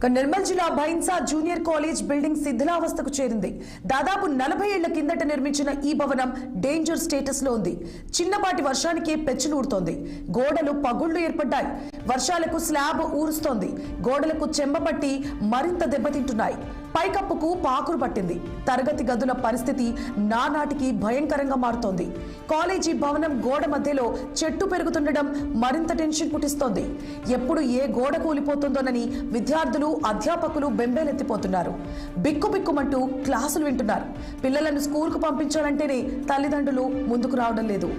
నిర్మల్ జిల్లా Bhainsa junior college building శిథిలావస్థకు చేరింది. దాదాపు 40 ఏళ్ల కిందట నిర్మించిన ఈ భవనం డేంజర్ స్టేటస్ లో ఉంది. చిన్నపాటి వర్షానికే పెచ్చులూడుతోంది. గోడలు పగుళ్లు ఏర్పడ్డాయి. వర్షాలకు స్లాబ్ ఊరుస్తోంది. గోడలకు చెంబపట్టి మరింత దెబ్బతింటున్నాయి. పైకప్పుకు పాకురు పట్టింది. తరగతి గదుల పరిస్థితి నానాటికి భయంకరంగా మారుతోంది. కాలేజీ భవనం గోడ మధ్యలో చెట్టు పెరుగుతుండడం మరింత టెన్షన్ పుట్టిస్తోంది. ఎప్పుడు ఏ గోడ కూలిపోతుందోనని విద్యార్థులు అధ్యాపకులు బెంబేలెత్తిపోతున్నారు. బిక్కుబిక్కుమంటూ క్లాసులు వింటున్నారు. పిల్లలను స్కూల్కు పంపించాలంటేనే తల్లిదండ్రులు ముందుకు రావడం లేదు.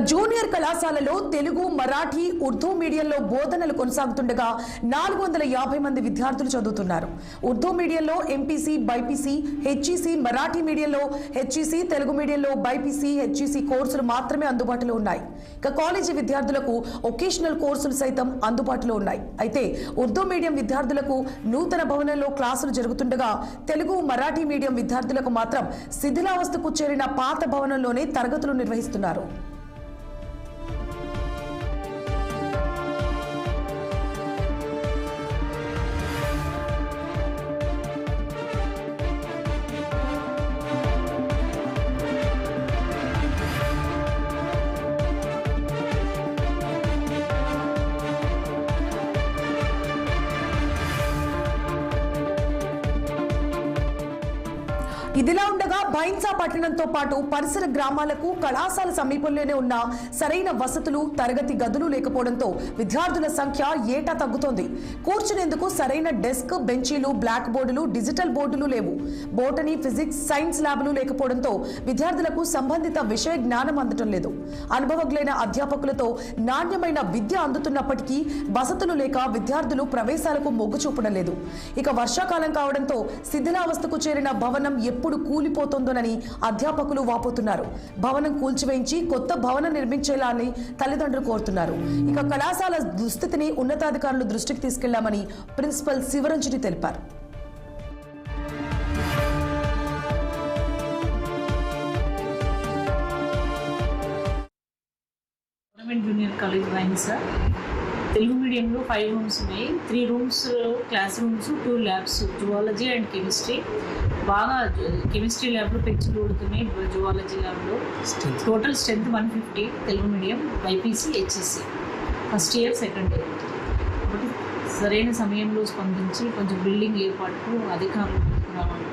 జూనియర్ కళాశాలలో తెలుగు, మరాఠీ, ఉర్దూ మీడియంలో బోధనలు కొనసాగుతుండగా 450 మంది విద్యార్థులు చదువుతున్నారు. ఉర్దూ మీడియంలో ఎంపీసీ, బైపీసీ, హెచ్ఈసీ, మరాఠీ మీడియంలో హెచ్ఈసీ, తెలుగు మీడియంలో బైపీసీ, హెచ్ఈసీ కోర్సులు మాత్రమే అందుబాటులో ఉన్నాయి. కాలేజీ విద్యార్థులకు ఒకేషనల్ కోర్సులు సైతం అందుబాటులో ఉన్నాయి. అయితే ఉర్దూ మీడియం విద్యార్థులకు నూతన భవనంలో క్లాసులు జరుగుతుండగా తెలుగు, మరాఠీ మీడియం విద్యార్థులకు మాత్రం శిథిలావస్థకు చేరిన పాత భవనంలోనే తరగతులు నిర్వహిస్తున్నారు. ఇదిలా ఉండగా భైన్సా పట్టణంతో పాటు పరిసర గ్రామాలకు కళాశాల సమీపంలోనే ఉన్న సరైన వసతులు, తరగతి గదులు లేకపోవడంతో విద్యార్థుల సంఖ్య ఏటా తగ్గుతోంది. కూర్చునేందుకు సరైన డెస్క్, బెంచీలు, బ్లాక్ బోర్డులు, డిజిటల్ బోర్డులు లేవు. బోటనీ, ఫిజిక్స్, సైన్స్ ల్యాబ్లు లేకపోవడంతో విద్యార్థులకు సంబంధిత విషయ జ్ఞానం అందటం లేదు. అనుభవజ్ఞులైన అధ్యాపకులతో నాణ్యమైన విద్య అందుతున్నప్పటికీ వసతులు లేక విద్యార్థులు ప్రవేశాలకు మొగ్గు చూపడం లేదు. ఇక వర్షాకాలం కావడంతో శిథిలావస్థకు చేరిన భవనం ఎప్పుడు కూలిపోతుందోనని అధ్యాపకులు వాపోతున్నారు. భవనం కూల్చివేయించి కొత్త భవనం నిర్మించేలా అని తల్లిదండ్రులు కోరుతున్నారు. ఇక కళాశాల దుస్థితిని ఉన్నతాధికారులు దృష్టికి తీసుకెళ్లామని ప్రిన్సిపల్ శివరంజని తెలిపారు. జూనియర్ కాలేజ్ భైన్సా తెలుగు మీడియంలో 5 రూమ్స్ ఉన్నాయి. 3 rooms class rooms, 2 labs, zoology and chemistry. బాగా కెమిస్ట్రీ ల్యాబ్లో పెంచులు ఊడుతున్నాయి. జువాలజీ ల్యాబ్లో total strength 150. Telugu medium, BiPC, HEC first year, second year. కాబట్టి సరైన సమయంలో స్పందించి కొంచెం బిల్డింగ్ ఏర్పాటుకు అధికారులు రావాలి.